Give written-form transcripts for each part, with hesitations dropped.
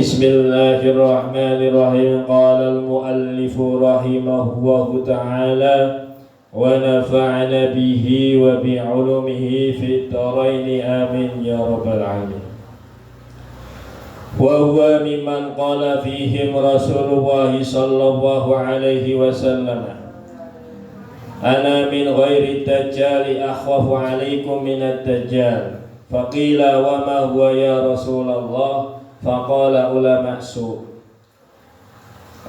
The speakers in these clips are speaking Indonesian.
Bismillahirrahmanirrahim. Qala al-muallifu rahimahullahu ta'ala wa nafa'ana bihi wa bi'ulumihi fid dharaini amin ya rabbal alamin. Wa huwa mimman qala fihim Rasulullah sallallahu alaihi wasallam, ana min ghairi dajjali akhwafu alaikum minad dajjal. Faqila wa ma huwa ya Rasulullah? Faqala ulama su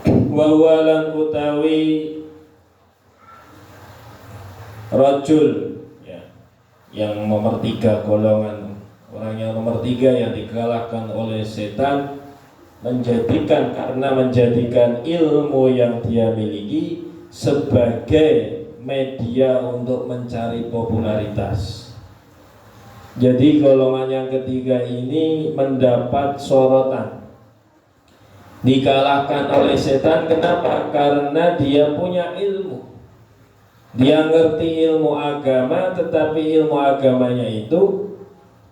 wa huwa lan utawi rajul, ya, yang nomor 3 golongan orang yang nomor 3 yang dikalahkan oleh setan karena menjadikan ilmu yang dia miliki sebagai media untuk mencari popularitas. Jadi golongan yang ketiga ini mendapat sorotan, dikalahkan oleh setan. Kenapa? Karena dia punya ilmu, dia ngerti ilmu agama, tetapi ilmu agamanya itu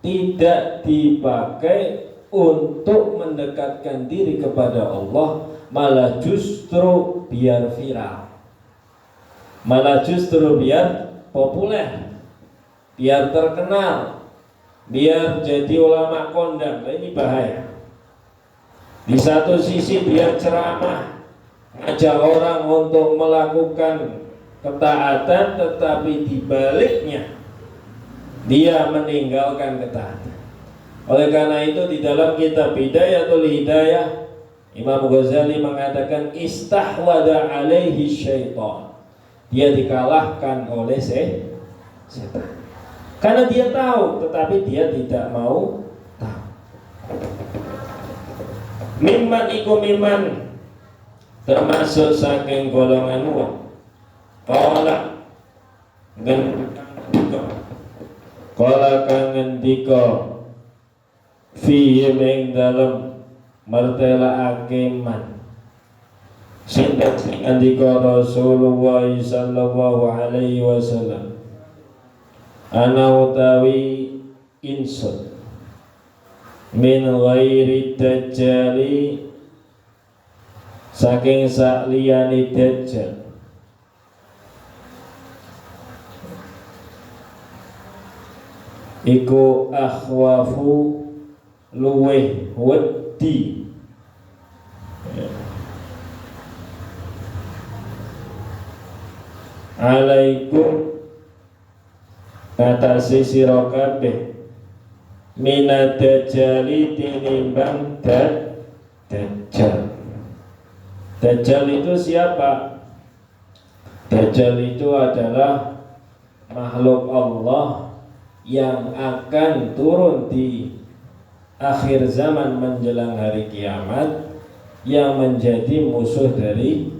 tidak dipakai untuk mendekatkan diri kepada Allah, malah justru biar viral, malah justru biar populer, biar terkenal, biar jadi ulama kondang. Ini bahaya. Di satu sisi dia ceramah, ngajak orang untuk melakukan ketaatan, tetapi di baliknya dia meninggalkan ketaatan. Oleh karena itu di dalam kitab Bidayatul Hidayah, Imam Ghazali mengatakan istahwada alaihi syaitan, dia dikalahkan oleh setan. Karena dia tahu, tetapi dia tidak mau tahu. Mimman iku mimman, termasuk saking golongan wong. Qala kang ngendika fihi ing dalem martelakake man. Sinten ngendika Rasulullah sallallahu alaihi wasallam, ana utawi insun min ghairi dajjali, saking sakliyane dajjal, iku akhwafu luweh wedi alaikum kata sira kabeh minad dajjali tinimbang dajjal. Dajjal itu siapa? Dajjal itu adalah makhluk Allah yang akan turun di akhir zaman menjelang hari kiamat, yang menjadi musuh dari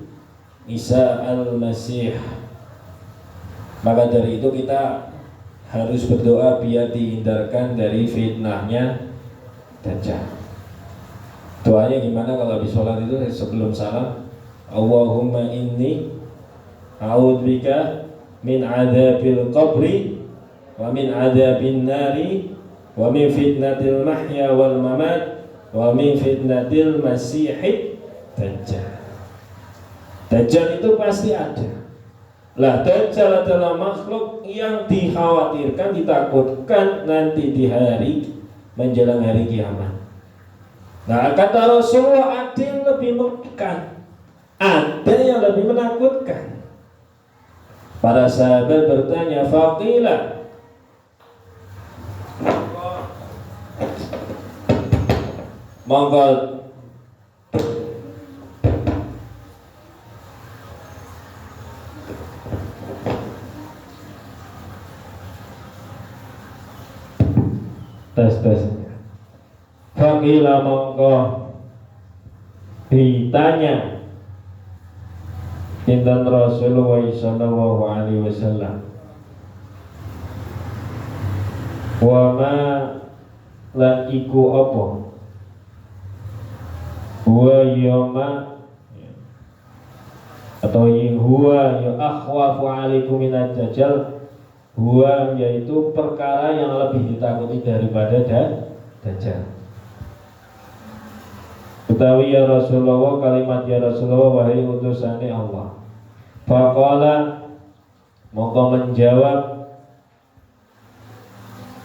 Isa al-Masih. Maka dari itu kita harus berdoa biar dihindarkan dari fitnahnya Dajjal. Doanya gimana kalau di sholat itu sebelum salam? Allahumma inni a'udzubika min adzabil qabri wa min adzabin nari wa min fitnatil mahya wal mamat wa min fitnatil masihid Dajjal. Dajjal itu pasti ada. Lah, Dajjal adalah makhluk yang dikhawatirkan, ditakutkan nanti di hari menjelang hari kiamat. Nah, kata Rasulullah, ada yang lebih mengerikan, ada yang lebih menakutkan. Para sahabat bertanya, faqila, monggo tes. Faqila, monggo ditanya intan Rasulullah sallallahu alaihi wasallam, wa ma lan iku apa huwa yoma, atau huwa ya akhwafu alaikum minad dajjal, huwa yaitu perkara yang lebih ditakuti daripada Dajjal. utawi ya Rasulullah, kalimat ya Rasulullah, wahai utusane Allah. Faqala, mongko menjawab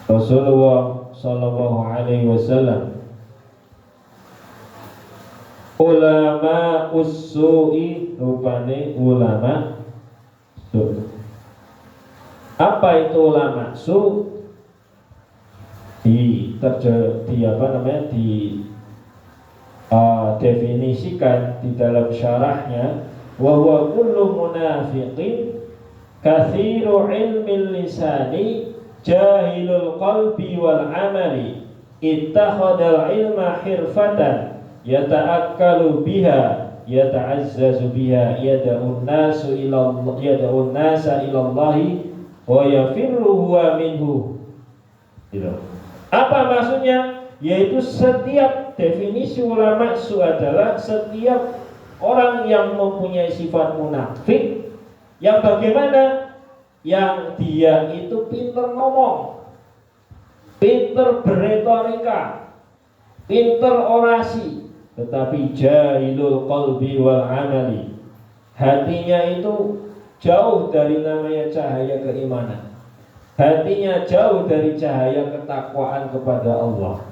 Rasulullah sallallahu alaihi wasallam, ulama usui, rupane ulama su. Apa itu ulama su? Definisikan di dalam syarahnya, wa huwa kullu munafiqin kathiru ilmi lisani jahilul qalbi wal amali ittakhadal ilma hirfatan yata'akkalu biha yata'azzazu biha yad'un nasa ila Allahi wa yafirru huwa minhu. Gitu. Apa maksudnya? Yaitu setiap definisi ulama su adalah setiap orang yang mempunyai sifat munafik, yang bagaimana? Yang dia itu pinter ngomong, pinter berretorika, pinter orasi, tetapi jahilul qalbi wal amali, hatinya itu jauh dari namanya cahaya keimanan, hatinya jauh dari cahaya ketakwaan kepada Allah.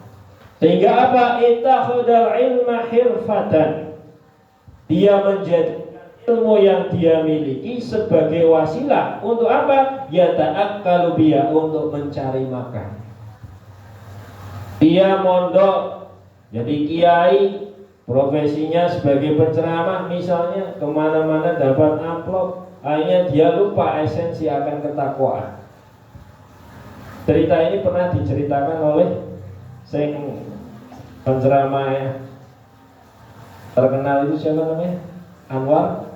Sehingga apa? Ittakhadal ilma hirfatan, dia menjadikan ilmu yang dia miliki sebagai wasilah untuk apa? Yata'akkalu biha, untuk mencari makan. Dia mondok jadi kiai, profesinya sebagai penceramah misalnya, kemana-mana dapat amplop, akhirnya dia lupa esensi akan ketakwaan. Cerita ini pernah diceritakan oleh penceramah terkenal itu, siapa namanya? Anwar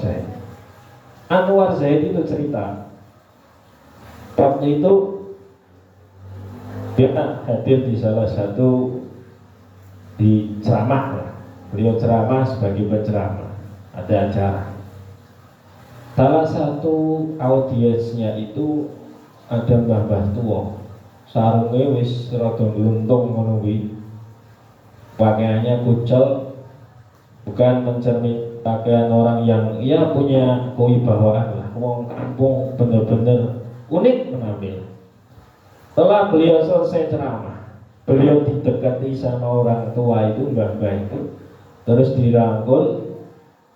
Zaid. Anwar Zaid itu cerita, waktu itu dia hadir di salah satu di ceramah, beliau ceramah sebagai penceramah, ada acara. Salah satu audiensnya itu ada mbah-mbah tua, sarungnya wis rada gluntung ngono kuwi, pakaiannya kucel, bukan mencermin pakaian orang yang ya punya kewibawaan lah, wong kampung, bener-bener unik penampilan. Setelah beliau selesai ceramah, beliau didekati sama orang tua itu, mbah-mbah itu, terus dirangkul,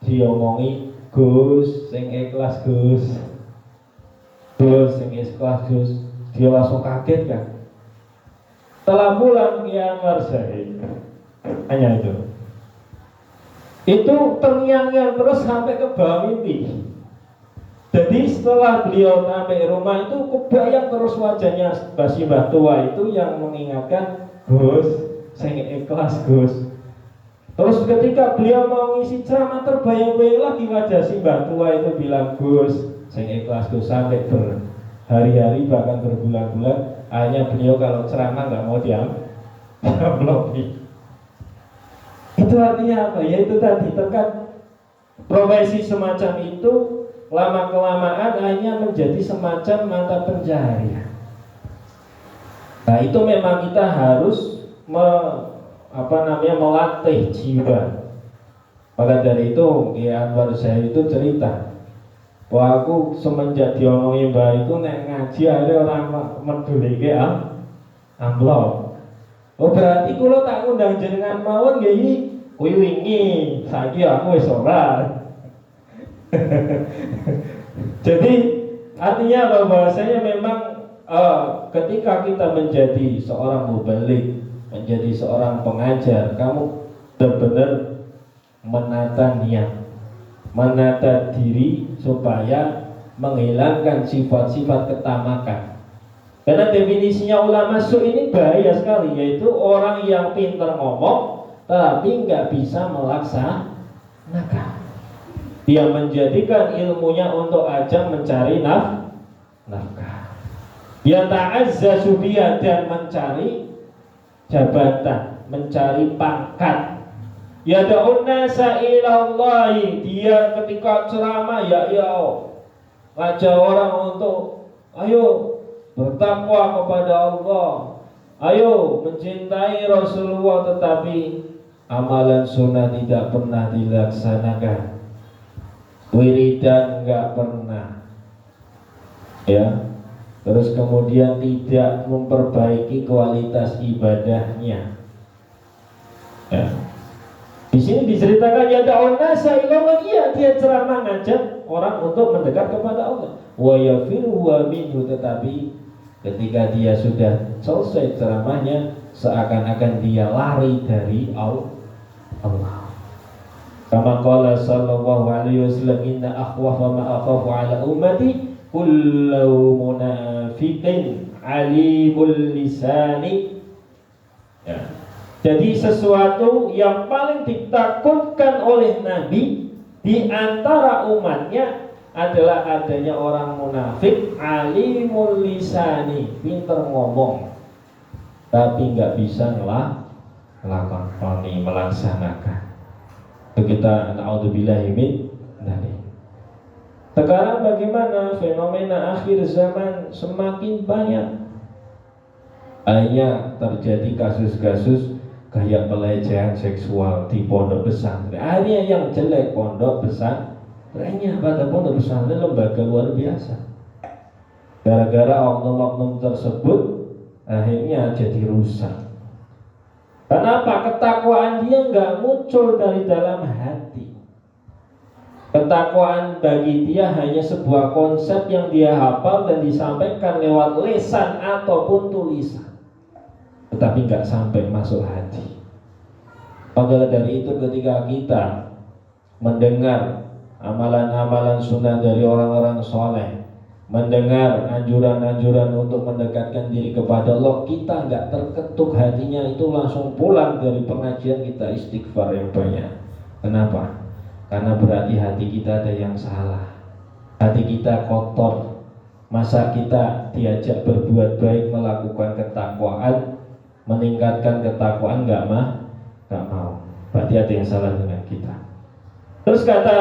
diomongi, Gus, sing ikhlas Gus, Gus, sing ikhlas Gus. Dia langsung kaget kan. Setelah pulang ke Anwar Zaid, hanya itu terngiang-ngiang terus sampai ke bawah mimpi. Jadi setelah beliau sampai rumah itu kebayang terus wajahnya Mbah tua itu yang mengingatkan, Gus, saya ikhlas Gus. Terus ketika beliau mau ngisi ceramah, terbayang-bayang lagi wajah si Mbah tua itu bilang, Gus, saya ikhlas Gus, sampai berhari-hari bahkan berbulan-bulan. Akhirnya beliau kalau ceramah nggak mau diam, bloki. Itu artinya apa? Yaitu tadi terkait profesi semacam itu lama-kelamaan hanya menjadi semacam mata pencaharian. Nah itu memang kita harus melatih jiwa. Maka dari itu Anwar Zaid itu cerita, wah aku semenjak diomongin mbak itu nek ngaji ada orang medulike amplop. Oh berarti kalau tak undang jenengan mawon nggih kuwi wingi, saiki aku wis ora. Jadi artinya bahwasanya memang ketika kita menjadi seorang mubalik, menjadi seorang pengajar, kamu benar-benar menata niat, menata diri supaya menghilangkan sifat-sifat ketamakan. Karena definisinya ulama su ini bahaya sekali, yaitu orang yang pintar ngomong tapi nggak bisa melaksanakan. Dia menjadikan ilmunya untuk ajang mencari nafkah. Dia ta'azzazu biha, dan mencari jabatan, mencari pangkat. Ya da'un nasa ilallahi, dia ketika ceramah ya ngajak orang untuk ayo bertakwa kepada Allah, ayo mencintai Rasulullah, tetapi amalan sunnah tidak pernah dilaksanakan, wiridan nggak pernah, ya. Terus kemudian tidak memperbaiki kualitas ibadahnya. Ya. Di sini diceritakan ya da'un nasa ila, iya dia ceramah ngajak orang untuk mendekat kepada Allah. Wa yafiru wa minhu, tetapi ketika dia sudah selesai ceramahnya seakan-akan dia lari dari Allah. Kama qala sallallahu alaihi wasallam, inna akhwafa ma akhafu ala ummati kullu munafiqin alimul lisani. Ya. Jadi sesuatu yang paling ditakutkan oleh Nabi di antara umatnya adalah adanya orang munafik alimul lisani, pinter ngomong tapi nggak bisa ngelakoni, melaksanakan. Itu kita naudzubillahi min dzalik. Sekarang bagaimana fenomena akhir zaman? Semakin banyak hanya terjadi kasus-kasus kayak pelecehan seksual di pondok pesantren. Akhirnya yang jelek pondok pesantrennya, pada pondok pesantren lembaga luar biasa. Gara-gara oknum-oknum tersebut akhirnya jadi rusak. Kenapa? Ketakwaan dia nggak muncul dari dalam hati. Ketakwaan bagi dia hanya sebuah konsep yang dia hafal dan disampaikan lewat lisan ataupun tulisan, tetapi nggak sampai masuk hati. Maka dari itu ketika kita mendengar amalan-amalan sunnah dari orang-orang soleh, mendengar anjuran-anjuran untuk mendekatkan diri kepada Allah, kita nggak terketuk hatinya, itu langsung pulang dari pengajian kita istighfar yang banyak. Kenapa? Karena berarti hati kita ada yang salah, hati kita kotor. Masa kita diajak berbuat baik, melakukan ketakwaan, meningkatkan ketakwaan nggak mau, berarti ada yang salah dengan kita. Terus kata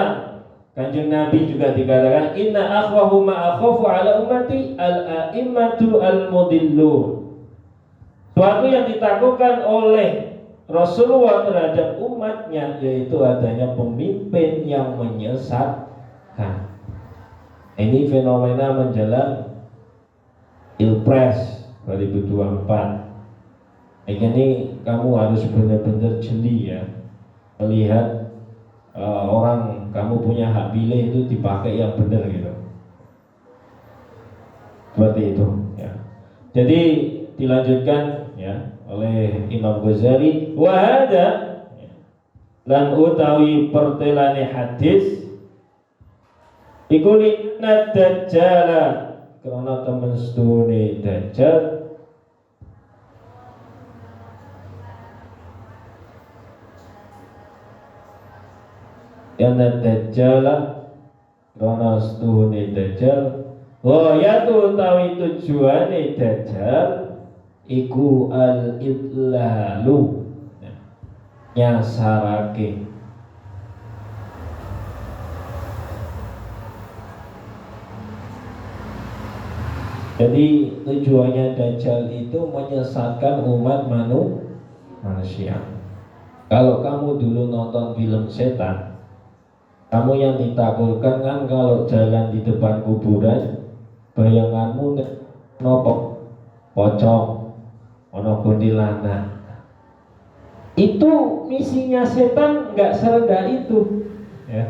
Kanjeng Nabi juga dikatakan, inna akhwahu ma akhafu ala ummati al-a'immatu al-mudillun. Suatu yang ditakutkan oleh Rasulullah terhadap umatnya yaitu adanya pemimpin yang menyesatkan. Ini fenomena menjelang Pilpres 2024. Ini kamu harus benar-benar jeli ya, melihat orang kamu punya hak pilih itu dipakai yang benar gitu. Seperti itu ya. Jadi dilanjutkan ya oleh Imam Ghazali, wa hada lan utawi pertelane hadis iku inna dajjala, karena temen stune dajjal yana dajjala, karena stune dajjal wa yatu utawi tujuane dajjal iku al-idlalu, nyasarake. Jadi tujuannya Dajjal itu menyesatkan umat manusia. Kalau kamu dulu nonton film setan, kamu yang ditakutkan kan kalau jalan di depan kuburan, bayanganmu nopo pocong, ono kuntilanak. Itu misinya setan nggak serendah itu, ya.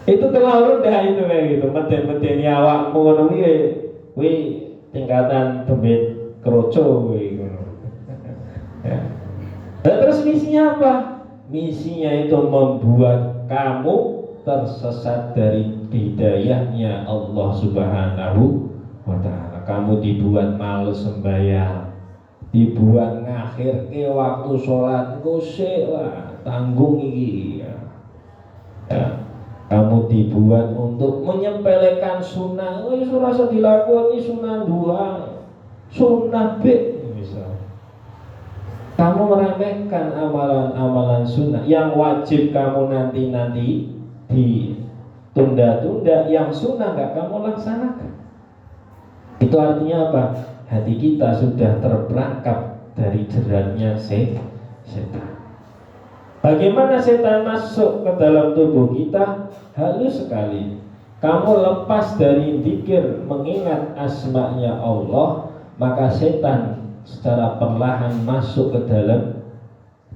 Itu terlalu rendah itu kayak gitu. Meten-meten awakmu ngono kuwi tingkatan dembet kroco kuwi ngono. Ya. Dan terus misinya apa? Misinya itu membuat kamu tersesat dari hidayahnya Allah Subhanahu wa ta'ala. Kamu dibuat males sembahyang, dibuat ngakhirke waktu sholat gosek lah, tanggung iki ya. Kamu dibuat untuk menyepelekan sunnah. Wis ora usah dilakoni sunnah dua, sunnah B misal. Kamu meremehkan amalan-amalan sunnah yang wajib kamu nanti ditunda-tunda, yang sunnah nggak kamu laksanakan. Itu artinya apa? Hati kita sudah terperangkap dari jeratnya setan. Bagaimana setan masuk ke dalam tubuh kita? Halus sekali. Kamu lepas dari zikir mengingat asma-Nya Allah, maka setan secara perlahan masuk ke dalam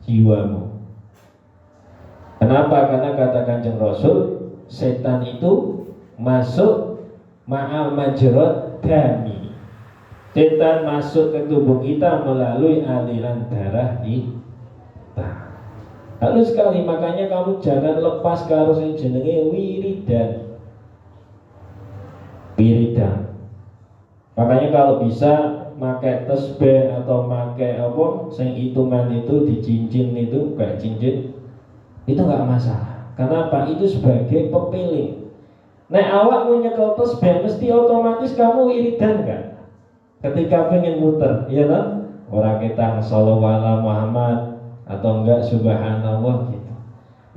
jiwamu. Kenapa? Karena kata Kanjeng Rasul, setan itu masuk ma'a majrad dami. Setan masuk ke tubuh kita melalui aliran darah kita. Halus sekali, makanya kamu jangan lepas karo sing jenenge wiridan. Makanya kalau bisa pakai tasbih atau pakai apa sing hitungan itu di cincin itu kayak cincin itu nggak masalah. Kenapa? Itu sebagai pepiling. Nek awakmu nyekel tasbih mesti otomatis kamu wiridan kan? Ketika pengen muter, ya kan? Orang kita sholawat ala Muhammad atau enggak subhanallah gitu.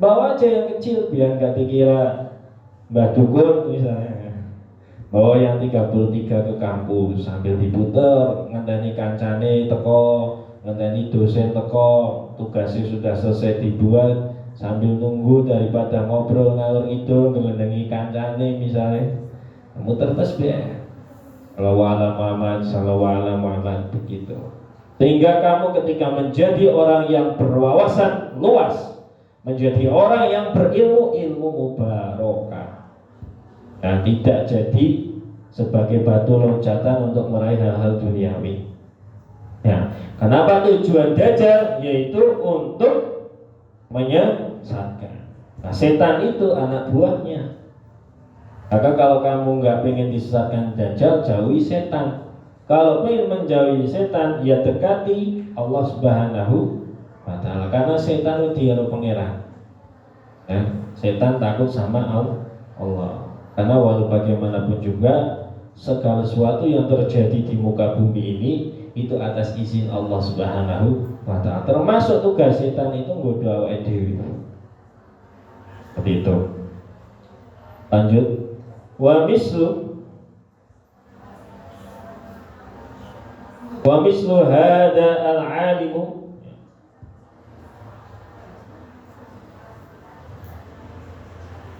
Bawa aja yang kecil biar nggak dikira Mbah Dukun misalnya. Bawa yang 33 ke kampus sambil diputer, ngenteni kancane teko, ngenteni dosen teko, tugasnya sudah selesai dibuat, sambil nunggu daripada ngobrol ngalor itu ngelendengi kancane misalnya, muter tasbih. Sallallahu ala Muhammad begitu. Sehingga kamu ketika menjadi orang yang berwawasan luas, menjadi orang yang berilmu, ilmu mubarokah. Dan tidak jadi sebagai batu loncatan untuk meraih hal-hal duniawi. Ya, kenapa tujuan Dajjal? Yaitu untuk menyesatkan. Nah, setan itu anak buahnya. Maka kalau kamu nggak pengen disesatkan Dajjal, jauhi setan. Kalau pengen menjauhi setan, ya dekati Allah Subhanahu wa Ta'ala. Karena setan itu dia pangeran. Ya, setan takut sama Allah. Karena walau bagaimanapun juga segala sesuatu yang terjadi di muka bumi ini itu atas izin Allah Subhanahu wa Ta'ala. Termasuk tugas setan itu nggoda awake dhewe. Seperti itu. Lanjut. Wa mislu hada al-alimu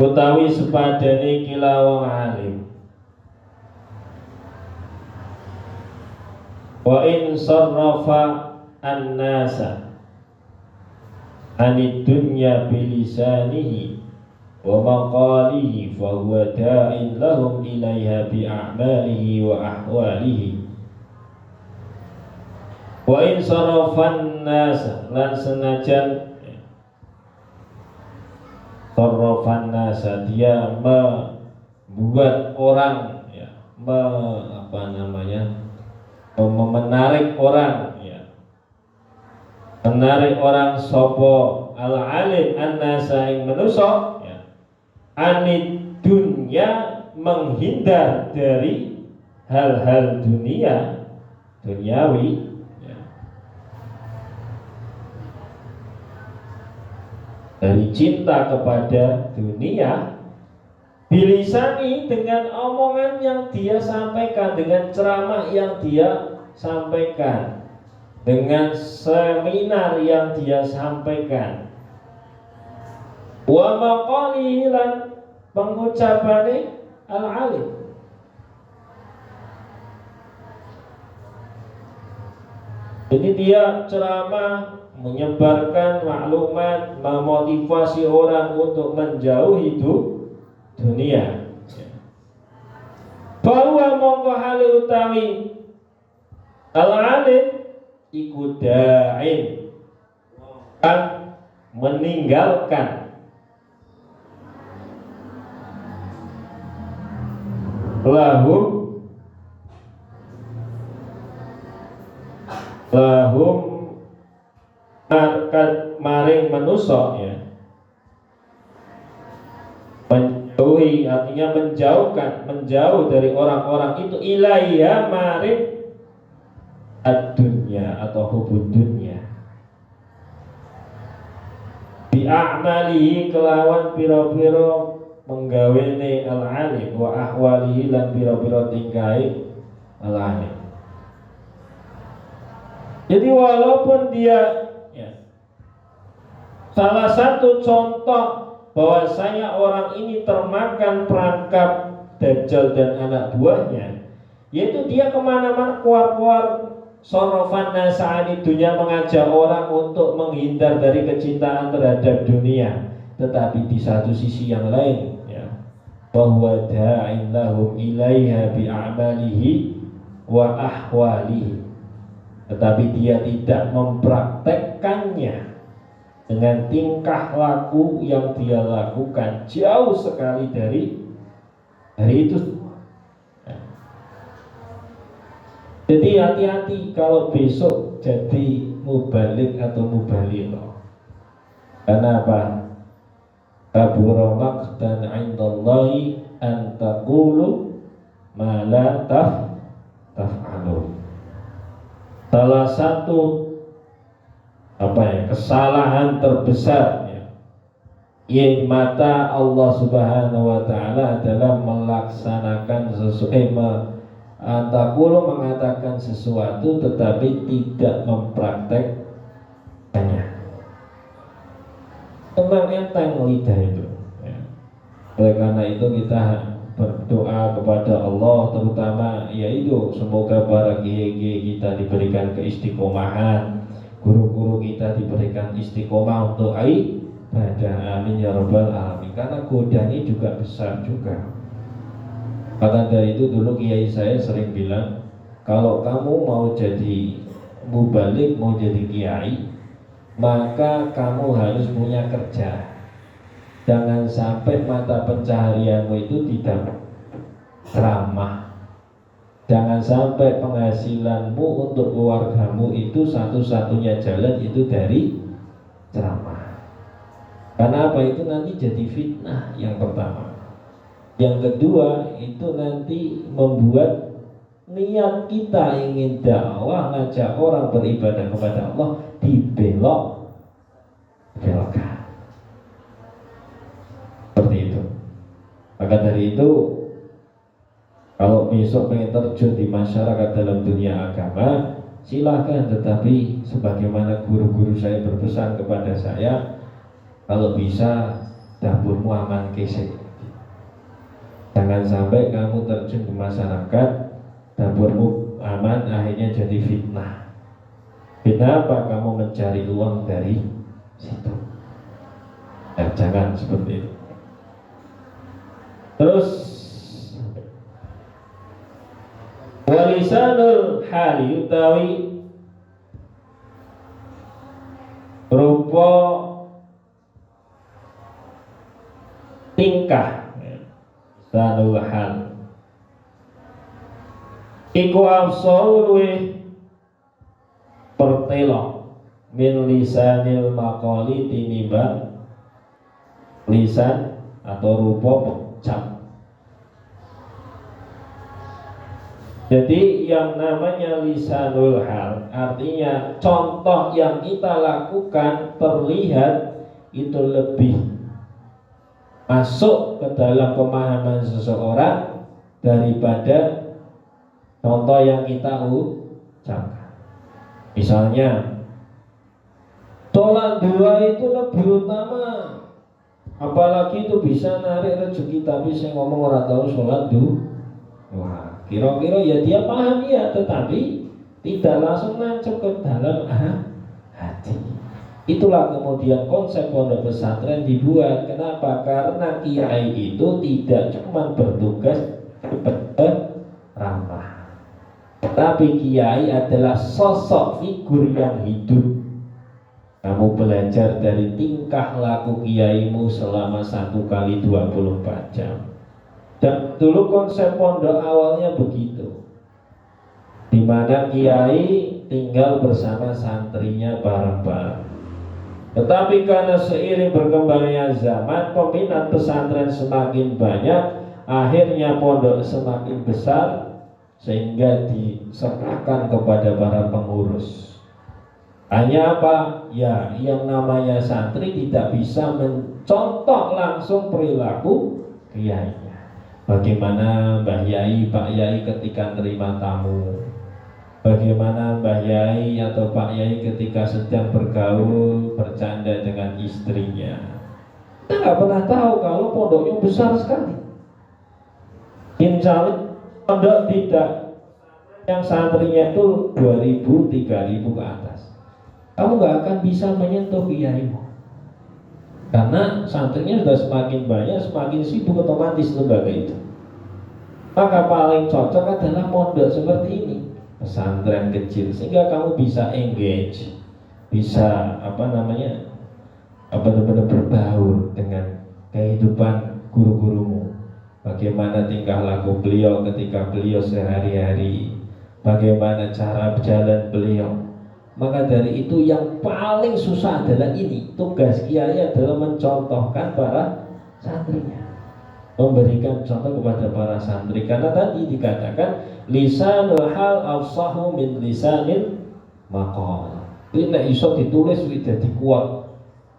utawi sepadane kila wong alim wa in sarrafa an-nasa anid dunya bilisanihi wa maqalihi fa huwa da'in lahum ilaiha bi a'malihi wa ahwalihi wa in sarrafa an-nasa lan senajan sarrafan nasa dia membuat orang ya, menarik orang ya, menarik orang sopo al alim an-nasa ing manusa ya, anid dunya menghindar dari hal-hal duniawi. Dari cinta kepada dunia, bilisani dengan omongan yang dia sampaikan, dengan ceramah yang dia sampaikan, dengan seminar yang dia sampaikan, wa maqalihi lan pengucapane al-alim. Jadi dia ceramah, menyebarkan maklumat, memotivasi orang untuk menjauhi dunia. Bahwa mongko hale utawi al-alim iku da'in kan meninggalkan lahum maring manusia ya, menjauhi artinya menjauh dari orang-orang itu ilaiha maring ad-dunya atau hubud dunya bi a'malihi kelawan pira-pira menggawene al-alim wa ahwalihi lan pira-pira tingkahe al-alim. Jadi walaupun dia Salah satu contoh bahwasanya orang ini termakan perangkap Dajjal dan anak buahnya, yaitu dia kemana-mana keluar-keluar sorofan nasa'ani dunia, mengajak orang untuk menghindar dari kecintaan terhadap dunia. Tetapi di satu sisi yang lain, ya, bahwa da'in lahum ilaiha bi'amalihi wa ahwalihi, tetapi dia tidak mempraktekkannya dengan tingkah laku yang dia lakukan, jauh sekali dari itu. Jadi hati-hati kalau besok jadi mubalik atau mubalighah. Karena apa? Kabura maqtan 'indallahi an taqulu ma la taf'alun. Salah satu kesalahan terbesar di mata Allah Subhanahu wa taala adalah melaksanakan mengatakan sesuatu tetapi tidak mempraktekkannya. Memang enteng lidah itu, ya. Oleh karena itu kita berdoa kepada Allah, terutama yaitu semoga para kiai kita diberikan keistiqomahan, guru-guru kita diberikan istiqomah untuk ibadah, amin ya rabbal alamin. Karena godanya juga besar juga. Maka dari itu dulu kiai saya sering bilang, kalau kamu mau jadi mubalik, mau jadi kiai, maka kamu harus punya kerja. Jangan sampai mata pencaharianmu itu tidak ceramah. Jangan sampai penghasilanmu untuk keluargamu itu satu-satunya jalan itu dari ceramah. Karena apa? Itu nanti jadi fitnah yang pertama. Yang kedua, itu nanti membuat niat kita ingin dakwah, ngajak orang beribadah kepada Allah dibelokkan. Seperti itu. Maka dari itu, kalau besok pengen terjun di masyarakat dalam dunia agama, silahkan. Tetapi sebagaimana guru-guru saya berpesan kepada saya, kalau bisa dapurmu aman kesek. Jangan sampai kamu terjun ke masyarakat, dapurmu aman, akhirnya jadi fitnah. Fitnah apa? Kamu mencari uang dari situ. Jangan seperti itu. Terus walisanul hali utawi rupa tingkah lisanul hal iku afsal luwih pertelo min lisanil maqali tinimbang lisan atau rupa ucap. Jadi yang namanya lisanul hal artinya contoh yang kita lakukan terlihat itu lebih masuk ke dalam pemahaman seseorang daripada contoh yang kita ucapkan. Misalnya sholat dua itu lebih utama, apalagi itu bisa narik rezeki, tapi saya ngomong orang tahu sholat dua. Wah, kira-kira ya dia paham ya, tetapi tidak langsung nancep ke dalam hati. Itulah kemudian konsep pondok pesantren dibuat. Kenapa? Karena kiai itu tidak cuma bertugas ramah, tapi kiai adalah sosok figur yang hidup. Kamu belajar dari tingkah laku kiaimu selama 1 kali 24 jam. Dan dulu konsep pondok awalnya begitu, di mana kiai tinggal bersama santrinya bareng-bareng. Tetapi karena seiring berkembangnya zaman, peminat pesantren semakin banyak, akhirnya pondok semakin besar, sehingga diserahkan kepada para pengurus. Hanya apa? Ya, yang namanya santri tidak bisa mencontoh langsung perilaku kiainya. Bagaimana Mbah Yai, Pak Yai ketika terima tamu, Bagaimana Mbah Yai atau Pak Yai ketika sedang bergaul, bercanda dengan istrinya. Kita nggak pernah tahu kalau pondoknya besar sekali. Insya Allah pondok tidak, yang santrinya itu 2000, 3000 ke atas. Kamu nggak akan bisa menyentuh kiaimu, karena santrinya sudah semakin banyak, semakin sibuk otomatis lembaga itu. Maka paling cocok adalah pondok seperti ini, pesantren kecil, sehingga kamu bisa engage, bisa benar-benar berbaur dengan kehidupan guru-gurumu. Bagaimana tingkah laku beliau ketika beliau sehari-hari, bagaimana cara berjalan beliau. Maka dari itu yang paling susah adalah ini, tugas kiai adalah mencontohkan para santrinya, memberikan contoh kepada para santri. Karena tadi dikatakan lisanul hal afsahu min lisanil maqal. Ini nek iso ditulis jadi kuat.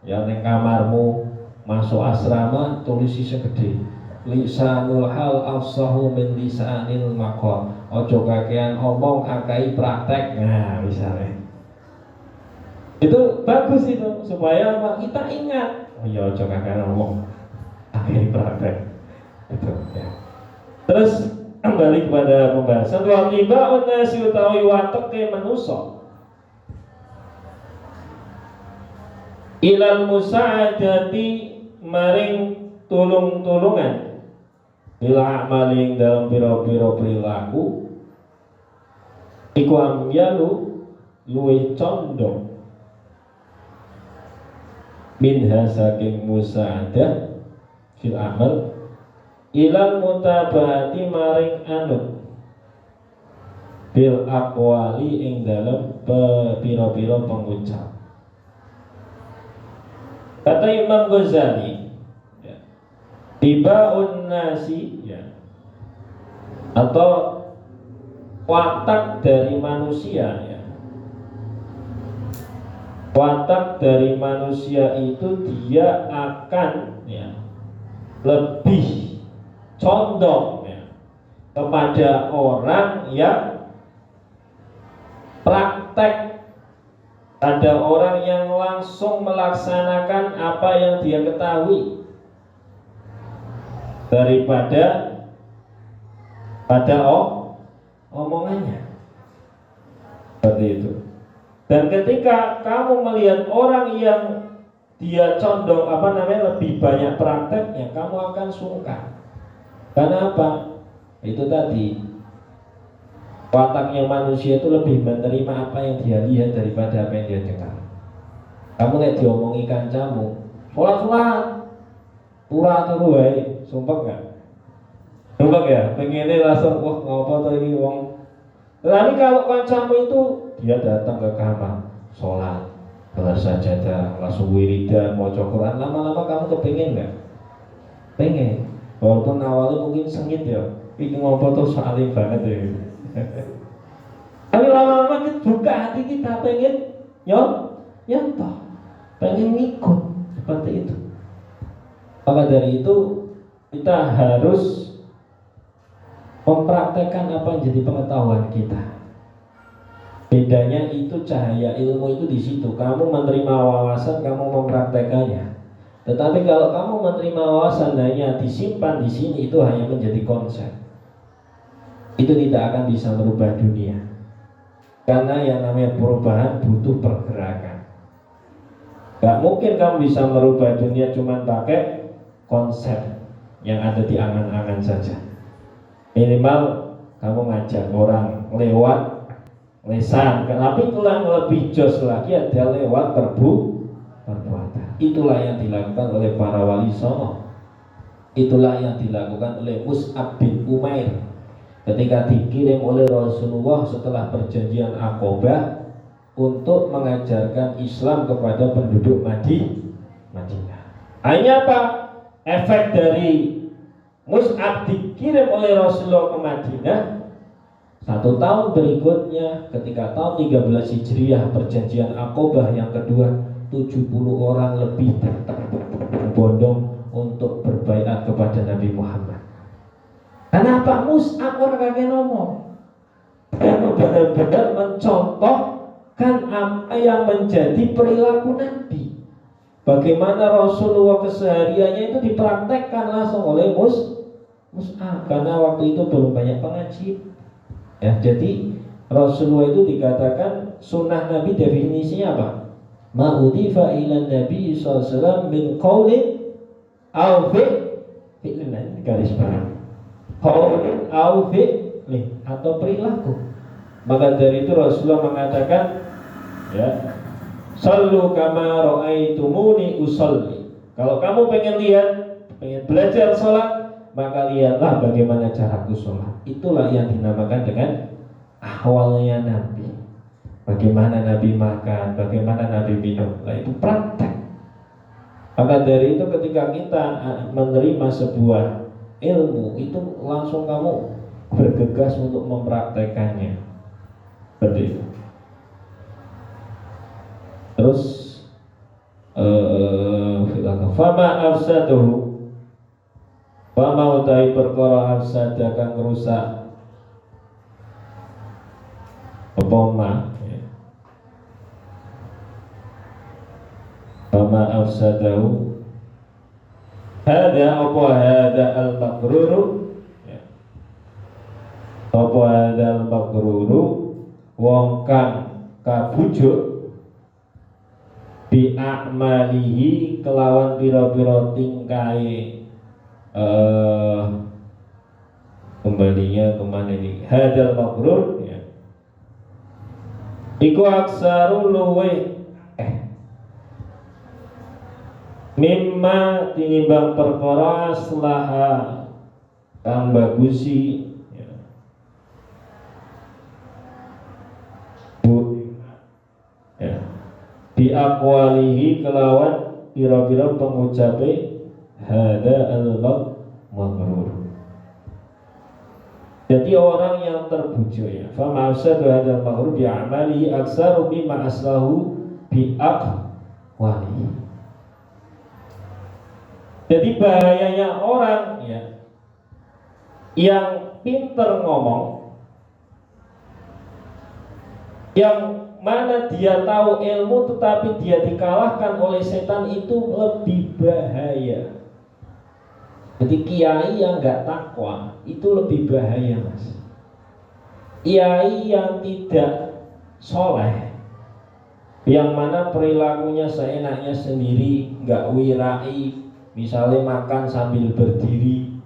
Ya ning kamarmu masuk asrama tulis isi gede. Lisanul hal afsahu min lisanil maqal. Ojo kakean omong akai praktek. Nah, misalnya itu bagus itu supaya kita ingat. Oh ya ojo kakean omong akai praktek. Itu ya. Terus kembali kepada pembahasan wa tibaun nasi utawi wateke manusa ilal musa'adati maring tulung-tulungan bila maling dalam piro-piro perilaku iku amyalu luwih condong minha saking musa'adah fil amal ilal mutabahati maring anut bil aqwali ing dalam piro-piro pengucap. Kata Imam Ghazali ya, tibaun nasi ya, atau watak dari manusia ya. Watak dari manusia itu dia akan ya, lebih condong ya, kepada orang yang praktek, ada orang yang langsung melaksanakan apa yang dia ketahui daripada pada omongannya. Seperti itu. Dan ketika kamu melihat orang yang dia condong lebih banyak prakteknya, kamu akan sungkan. Karena apa? Itu tadi, wataknya manusia itu lebih menerima apa yang dia lihat daripada apa yang dia dengar. Kamu lihat diomongi kancamu, sholat, turu wae, sumpah gak? Sumpah ya, pengennya langsung, wah ngopo tuh ini wong. Tapi kalau kancamu itu dia datang ke kamar, sholat, kelar sajadah, langsung wiridan, mau Quran, lama-lama kamu kepengen gak? Pengen. Walaupun awalnya mungkin sengit ya, ini ngopo tuh salim banget ya. Tapi lama-lama kita buka hati kita pengen nyontoh, pengen ngikut seperti itu. Maka dari itu kita harus mempraktekkan apa yang jadi pengetahuan kita. Bedanya itu cahaya ilmu itu di situ. Kamu menerima wawasan, kamu mempraktekannya. Tetapi kalau kamu menerima wawasan hanya disimpan di sini, itu hanya menjadi konsep. Itu tidak akan bisa merubah dunia. Karena yang namanya perubahan butuh pergerakan. Gak mungkin kamu bisa merubah dunia cuma pakai konsep yang ada di angan-angan saja. Minimal kamu ngajak orang lewat lesan. Tapi itulah yang lebih jos lagi adalah lewat perbuatan. Itulah yang dilakukan oleh para wali songo. Itulah yang dilakukan oleh Mus'ab bin Umair ketika dikirim oleh Rasulullah setelah perjanjian Aqabah untuk mengajarkan Islam kepada penduduk Madinah. Hanya apa? Efek dari Mus'ab dikirim oleh Rasulullah ke Madinah, 1 tahun berikutnya ketika tahun 13 Hijriah perjanjian Aqabah yang kedua, 70 orang lebih berbondong untuk berbaiat kepada Nabi Muhammad. Kenapa Mus'ab orang kagak ngomong? Kamu benar-benar mencontohkan apa yang menjadi perilaku Nabi. Bagaimana Rasulullah kesehariannya itu dipraktekkan langsung oleh Mus'ab, karena waktu itu belum banyak pengaji. Ya, jadi Rasulullah itu dikatakan sunnah Nabi definisinya apa? Ma'udhifa ila Nabi SAW min qawlin au fi'lin, garis bawah. Qawlin au fi'lin, atau perilaku. Maka dari itu Rasulullah mengatakan, ya, sallu kama ra'aitumuni usolli. Kalau kamu pengen belajar sholat, maka lihatlah bagaimana caraku sholat. Itulah yang dinamakan dengan ahwalnya Nabi. Bagaimana Nabi makan, bagaimana Nabi minum. Nah, itu praktek. Maka dari itu ketika kita menerima sebuah ilmu, itu langsung kamu bergegas untuk mempraktekannya. Seperti itu. Terus fama afsaduhu, fama utai perkara afsada kang rusak apa ma, fama afsadahu hada apa hada al-magruru, apa hada al-magruru wong kang kabujuk bi'amalihi kelawan piro-piro tingkai kembalinya kemana ini hadal makrur, ya. Iku aksaru luwe mimma tinimbang perkara aslaha kang bagusi, ya. Ya. Bi aqwalihi kelawan pira-pira pengucape hada al-maghrur. Jadi orang yang terbujuk, ya, fa ma'asadu hada al-maghrur bi amalihi aksaru mimma aslahu bi aqwalihi. Jadi bahayanya orang, ya, yang pinter ngomong, yang mana dia tahu ilmu tetapi dia dikalahkan oleh setan, itu lebih bahaya. Jadi kiai yang nggak takwa itu lebih bahaya, mas. Kiai yang tidak soleh, yang mana perilakunya seenaknya sendiri, nggak wirai, misalnya makan sambil berdiri,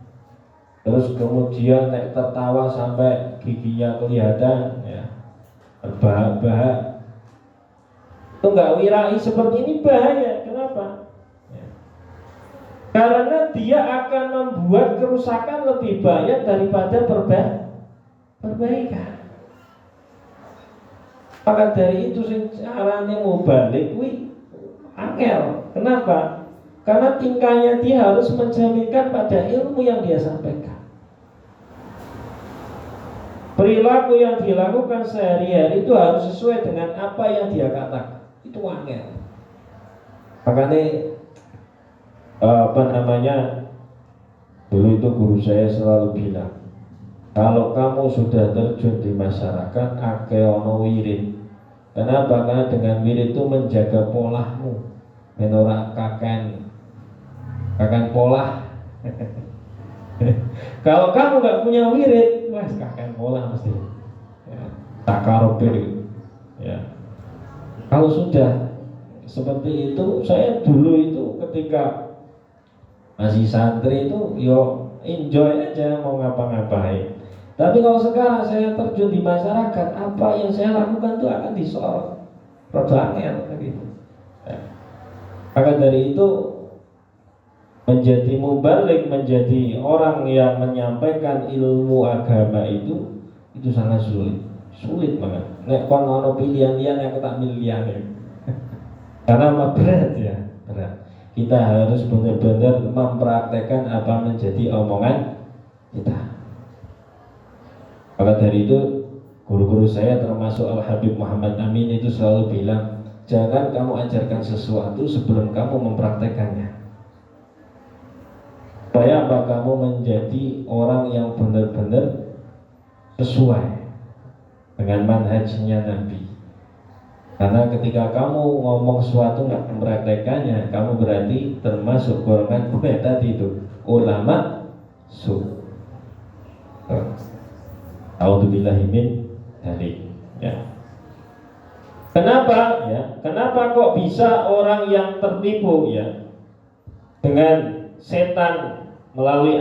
terus kemudian tertawa sampai giginya kelihatan, ya, terbahak-bahak, itu nggak wirai, seperti ini bahaya. Kenapa? Ya. Karena dia akan membuat kerusakan lebih banyak daripada perbaikan. Maka dari itu caranya mau balik, angel. Kenapa? Karena tingkahnya dia harus menjaminkan pada ilmu yang dia sampaikan. Perilaku yang dilakukan sehari-hari itu harus sesuai dengan apa yang dia katakan. Itu angel. Makanya dulu itu guru saya selalu bilang, kalau kamu sudah terjun di masyarakat, ake ono wirid. Kenapa? Karena dengan wirid itu menjaga polahmu, menolak kakan pola. Kalau kamu nggak punya wirid, wah kakan pola mesti. Ya, takarub itu. Ya. Kalau sudah seperti itu, saya dulu itu ketika masih santri itu, yo enjoy aja mau ngapa-ngapain. Tapi kalau sekarang saya terjun di masyarakat, apa yang saya lakukan itu akan disorot, perjuangan gitu. Ya. Maka dari itu menjadi mubalik, menjadi orang yang menyampaikan ilmu agama itu sangat sulit banget. Nek kon ono pilihan yang tak milihan ya. Karena berat, ya, berat. Kita harus benar-benar mempraktekkan apa menjadi omongan kita. Maka dari itu guru-guru saya termasuk Al-Habib Muhammad Amin itu selalu bilang, jangan kamu ajarkan sesuatu sebelum kamu mempraktekannya. Supaya apa? Kamu menjadi orang yang benar-benar sesuai. dengan manhajnya Nabi. Karena ketika kamu ngomong sesuatu nggak mempraktekannya, kamu berarti termasuk golongan tadi itu ulama su. A'udzubillahi min dzalik. Ya. Kenapa? Ya. Kenapa kok bisa orang yang tertipu ya dengan setan melalui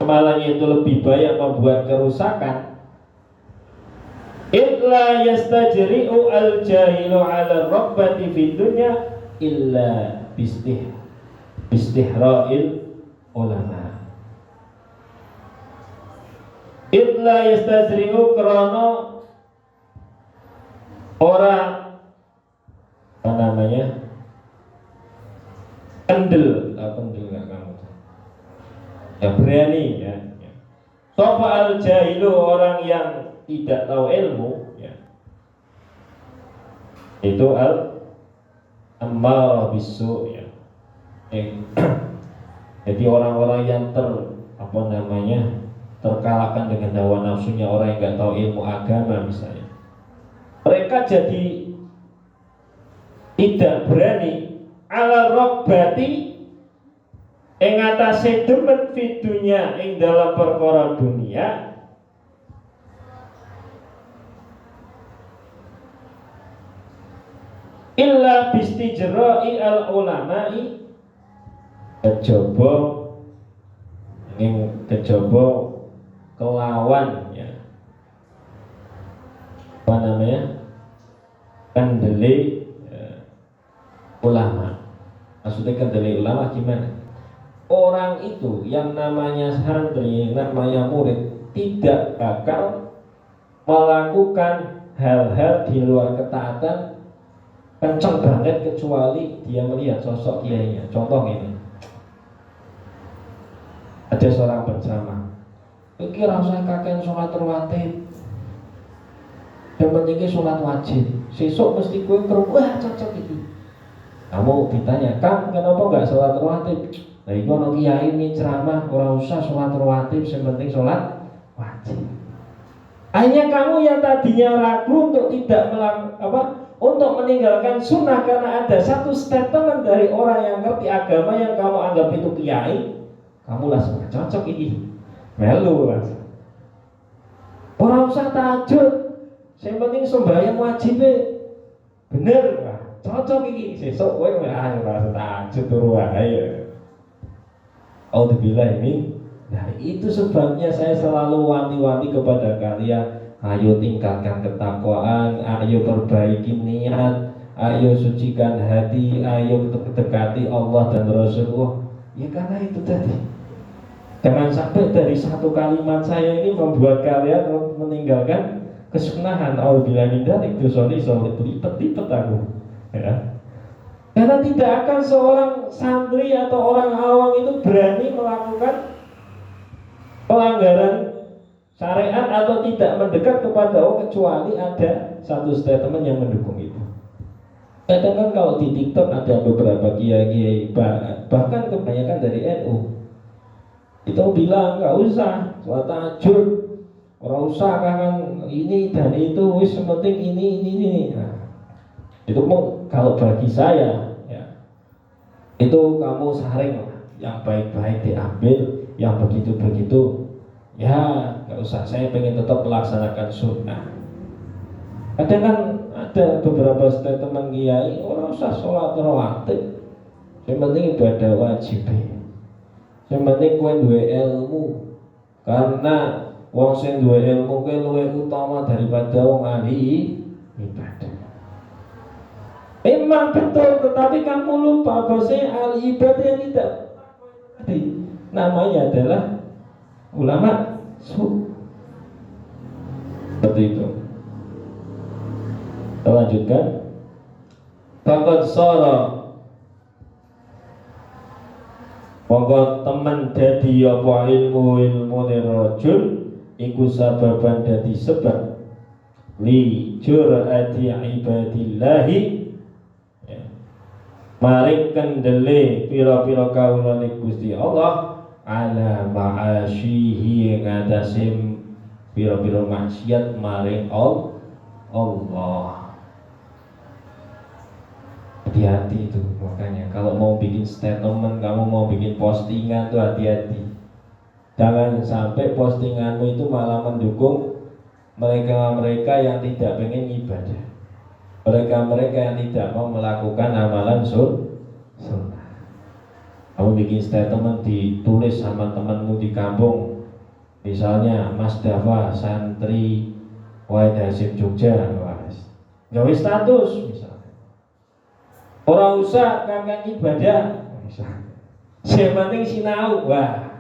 amalannya itu lebih banyak membuat kerusakan? Illa yastajri'u al-jahilu 'ala rabbati fid dunya illa bistihra'il ulama. Illa yastajri'u krana orang apa namanya? Kendel nggak kamu? Ya berani ya. Sofa al-jahilu orang yang tidak tahu ilmu ya. Itu al-ammarah bisu ya. Jadi orang-orang yang terkalahkan dengan hawa nafsunya, orang yang nggak tahu ilmu agama misalnya. Mereka jadi tidak berani ala robbati ing atase demen fidunya ing dalam perkara dunia illa bistijra'i al ulama'i kejaba kelawan ya apa namanya kendeli ulama. Maksudnya kendeli ulama gimana? Orang itu yang namanya santri, namanya murid tidak bakal melakukan hal-hal di luar ketaatan kenceng banget kecuali dia melihat sosok kiainya. Contoh ini, ada seorang berceramah, iki rasanya kakek sholat rawatib, yang pentingnya sholat wajib, sesuk mesti kue wah cocok itu. Kamu ditanya, Kang kenapa nggak sholat rawatib? Nah itu ono kiai ini ceramah, ora usah sholat rawatib, yang penting sholat wajib. Hanya kamu yang tadinya ragu untuk tidak untuk meninggalkan sunnah karena ada satu statement dari orang yang ngerti agama yang kamu anggap itu kiai, kamu langsung cocok ini, melu langsung. Orang usah tahajud, yang penting sembahyang wajib bener, cocok ini. Sesuk kowe ora tahajud turu wae. Alhamdulillah ini. Nah itu sebabnya saya selalu wanti-wanti kepada kalian, ayo tingkatkan ketakwaan, ayo perbaiki niat, ayo sucikan hati, ayo dekati Allah dan Rasulullah. Ya karena itu tadi. Jangan sampai dari satu kalimat saya ini membuat kalian meninggalkan kesunahan. Alhamdulillah itu solid lipet aku. Ya. Karena tidak akan seorang santri atau orang awam itu berani melakukan pelanggaran syariat atau tidak mendekat kepada Allah kecuali ada satu statement yang mendukung itu. Kadang kan kalau di TikTok ada beberapa kiai-kiai bahkan kebanyakan dari NU itu bilang nggak usah sholat tahajud, nggak usah kan ini dan itu, wis penting ini. Nah, itu kalau bagi saya ya, itu kamu saring yang baik-baik diambil, yang begitu-begitu ya nggak usah. Saya pengen tetap melaksanakan sunnah. Kadang kan ada beberapa statement kiai, orang usah sholat rawatib, yang penting ibadah wajib, yang penting kowe duwe ilmu, karena wong sing duwe ilmu kowe luwih utama daripada wong ahli ibadah. Memang betul, tetapi kamu lupa bahwa ahli ibadah yang tidak namanya adalah ulama seperti itu. Kita lanjutkan. Faqad sara monggo teman dadi apa ilmu rajul iku sababan dadi sebab li jur'ati ibadillahi ya. Maring kendele pira-pira kawulane Gusti Allah ala ma'asyihi ngatasim pira-pira maksiat maring Allah. Hati-hati itu, makanya kalau mau bikin statement, kamu mau bikin postingan tuh hati-hati. Jangan sampai postinganmu itu malah mendukung mereka-mereka yang tidak pengen ibadah, mereka-mereka yang tidak mau melakukan amalan sunnah. Kamu bikin statement ditulis sama temanmu di kampung, misalnya Mas Dafa santri Wahid Hasyim Jogja, gawe status misalnya, orang usah kangen ibadah misalnya, yang penting sinau, wah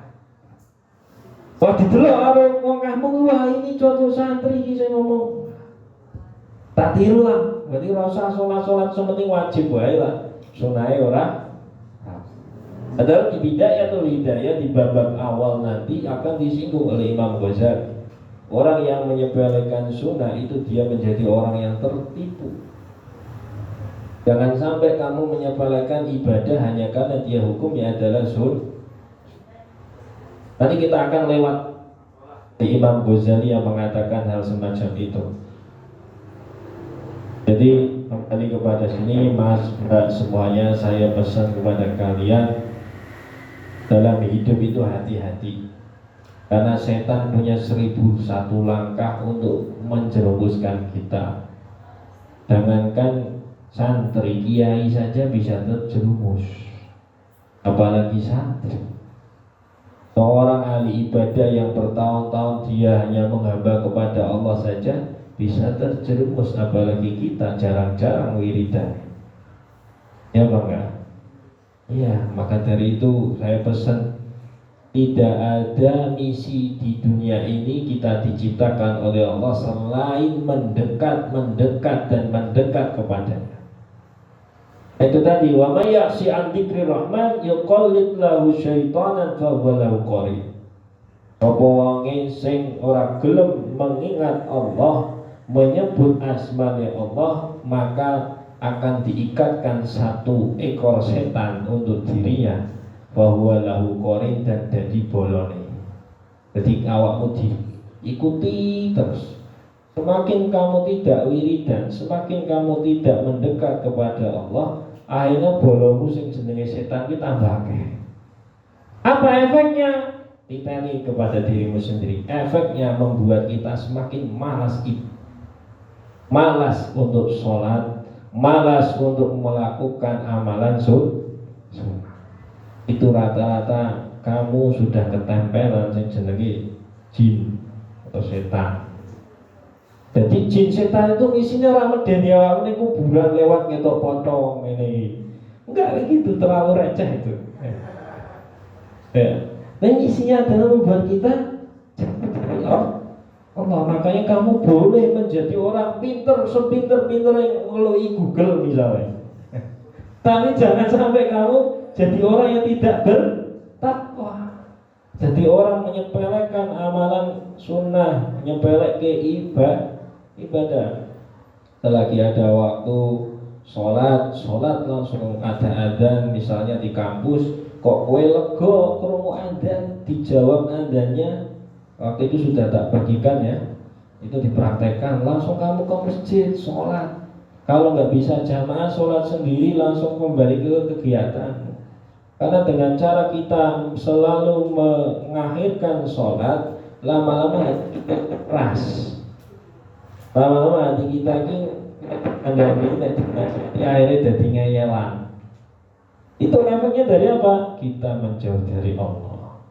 didelok karo wong kampung, wah ini cocok santri iki sing ngomong, tak tiru lah, berarti rasa sholat sementing wajib wae lah, sunahe ora. Padahal di Bidayatul Hidayah di bab awal nanti akan disinggung oleh Imam Ghazali. Orang yang menyepelekan sunnah itu dia menjadi orang yang tertipu. Jangan sampai kamu menyepelekan ibadah hanya karena dia hukumnya adalah sunnah. Nanti kita akan lewat di Imam Ghazali yang mengatakan hal semacam itu. Jadi kembali kepada sini, Mas, Mbak semuanya, saya pesan kepada kalian, dalam hidup itu hati-hati, karena setan punya 1001 langkah untuk menjerumuskan kita. Jangankan santri, kiai saja bisa terjerumus, apalagi santri. Seorang ahli ibadah yang bertahun-tahun dia hanya menghamba kepada Allah saja bisa terjerumus, apalagi kita jarang-jarang wiridan. Ya bangga. Iya, maka dari itu saya pesan, tidak ada misi di dunia ini kita diciptakan oleh Allah selain mendekat dan mendekat kepadanya. Itu tadi, wa may ya'si an dzikri rahman yuqallid lahu syaitanan fa huwa lahu qarin. Apa wonge sing ora gelem mengingat Allah, menyebut asmane Allah, maka akan diikatkan satu ekor setan untuk dirinya, bahwa lahu qarin, dan jadi bolone. Jadi awakmu diikuti terus. Semakin kamu tidak wiridan, semakin kamu tidak mendekat kepada Allah, akhirnya bolonmu sing jenenge setan ki tambah akeh. Apa efeknya? Titeni kepada dirimu sendiri. Efeknya membuat kita semakin malas untuk sholat, malas untuk melakukan amalan sunnah. Itu rata-rata kamu sudah ketempelan yang jenenge jin atau setan. Jadi jin setan itu isinya ramadhan ya, ini kuburan lewat ngetok potong ini. Enggak gitu, terlalu receh itu. Ya. Dan isinya adalah membuat kita Allah. Makanya kamu boleh menjadi orang pinter, sepinter-pinter yang ngeloi Google misalnya. Tapi jangan sampai kamu jadi orang yang tidak bertakwa. Jadi orang menyepelekan amalan sunnah, menyepelek ke ibadah. Selagi ada waktu sholat langsung ada adzan misalnya di kampus, kok kowe lega krungu adzan, dijawab adzannya. Waktu itu sudah tak bagikan ya, itu dipraktekkan, langsung kamu ke masjid sholat. Kalau nggak bisa jamaah sholat sendiri, langsung kembali ke kegiatan. Karena dengan cara kita selalu mengakhirkan sholat, lama-lama hati kita keras, lama-lama hati kita ini akhirnya jadi ngeyelan. Itu efeknya dari apa? Kita menjauh dari Allah.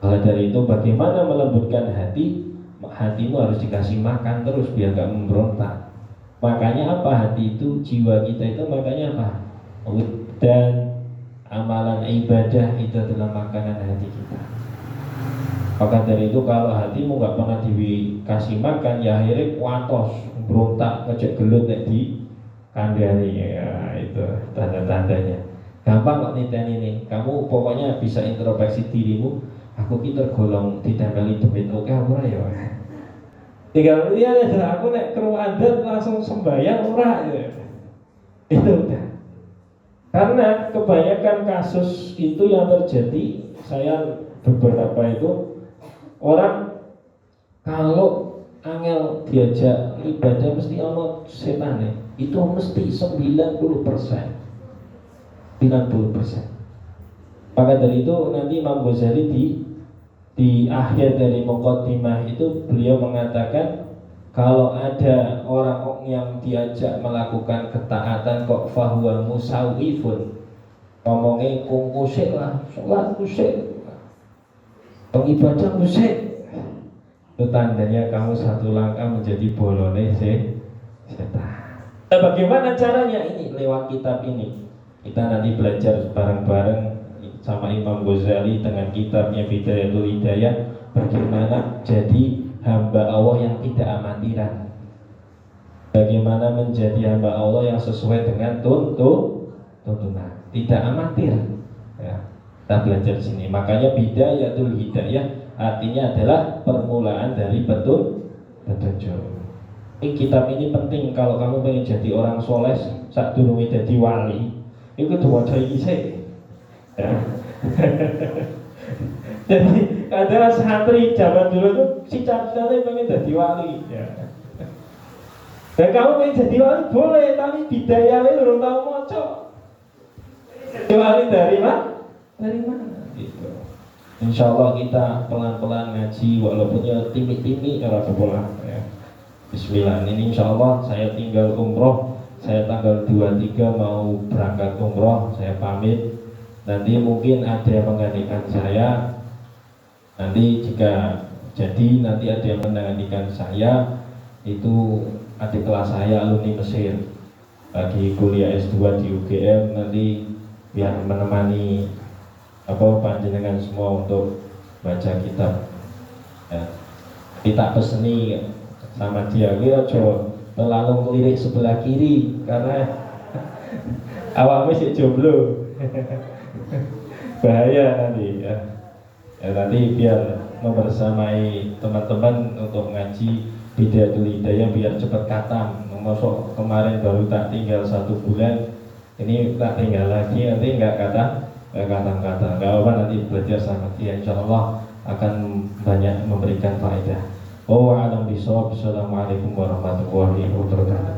Maka dari itu bagaimana melembutkan hati? Hatimu harus dikasih makan terus biar gak memberontak. Makanya apa? Hati itu, jiwa kita itu makanya apa? Dan amalan ibadah itu adalah makanan hati kita. Maka dari itu kalau hatimu gak pernah dikasih makan, ya akhirnya kuatos, berontak, ngejek gelut di kandani. Ya itu tanda-tandanya. Gampang kok niten ini. Kamu pokoknya bisa introspeksi dirimu. Aku ki tergolong ditempeli demit oke ora ya. Tinggal lihat ya, aku nek krungu adzan langsung sembahyang ora ya. Itu udah. Karena kebanyakan kasus itu yang terjadi, saya beberapa itu orang kalau angel diajak ibadah mesti ono setan itu mesti 90%. 90%. Maka dari itu nanti Imam Ghazali di akhir dari Muqaddimah itu beliau mengatakan kalau ada orang yang diajak melakukan ketaatan kok fahuwa musawifun, ngomongnya kusik lah, sholat kusik, pengibadah kusik, itu tandanya kamu satu langkah menjadi bolone setan. Nah, bagaimana caranya? Ini lewat kitab ini. Kita nanti belajar bareng-bareng sama Imam Ghazali dengan kitabnya Bidayatul Hidayah, bagaimana jadi hamba Allah yang tidak amatiran, bagaimana menjadi hamba Allah yang sesuai dengan tuntunan, tidak amatir ya. Kita belajar sini. Makanya Bidayatul Hidayah artinya adalah permulaan dari petunjuk. Ini kitab ini penting kalau kamu pengen jadi orang soleh saat dulu jadi wali. Itu dua iki sih. Jadi ada santri zaman dulu tuh si cita-citanya pengen jadi wali ya. Dan kamu pengen jadi wali boleh, tapi bidayahnya belum tahu moco. Jadi wali dari mana? Dari mana? Gitu. Insya Allah kita pelan-pelan ngaji walaupun ya timik-timik cara sekolah ya. Bismillah. Ini insya Allah saya tinggal umroh. Saya tanggal 23 mau berangkat umroh. Saya pamit. Nanti mungkin ada yang menggantikan saya. Nanti jika jadi nanti ada yang menggantikan saya itu adik kelas saya alumni Mesir lagi kuliah S2 di UGM, nanti biar menemani panjenengan semua untuk baca kitab ya. Kita peseni sama dia coba terlalu melirik sebelah kiri karena awak masih jomblo. Bahaya nanti ya. Nanti biar membersamai teman-teman untuk ngaji Bidayatul Hidayah biar cepat khatam. Masuk kemarin baru tak tinggal 1 bulan, ini tak tinggal lagi, nanti nggak khatam, nggak apa nanti belajar sama dia, insya Allah akan banyak memberikan faedah. Assalamualaikum warahmatullahi wabarakatuh.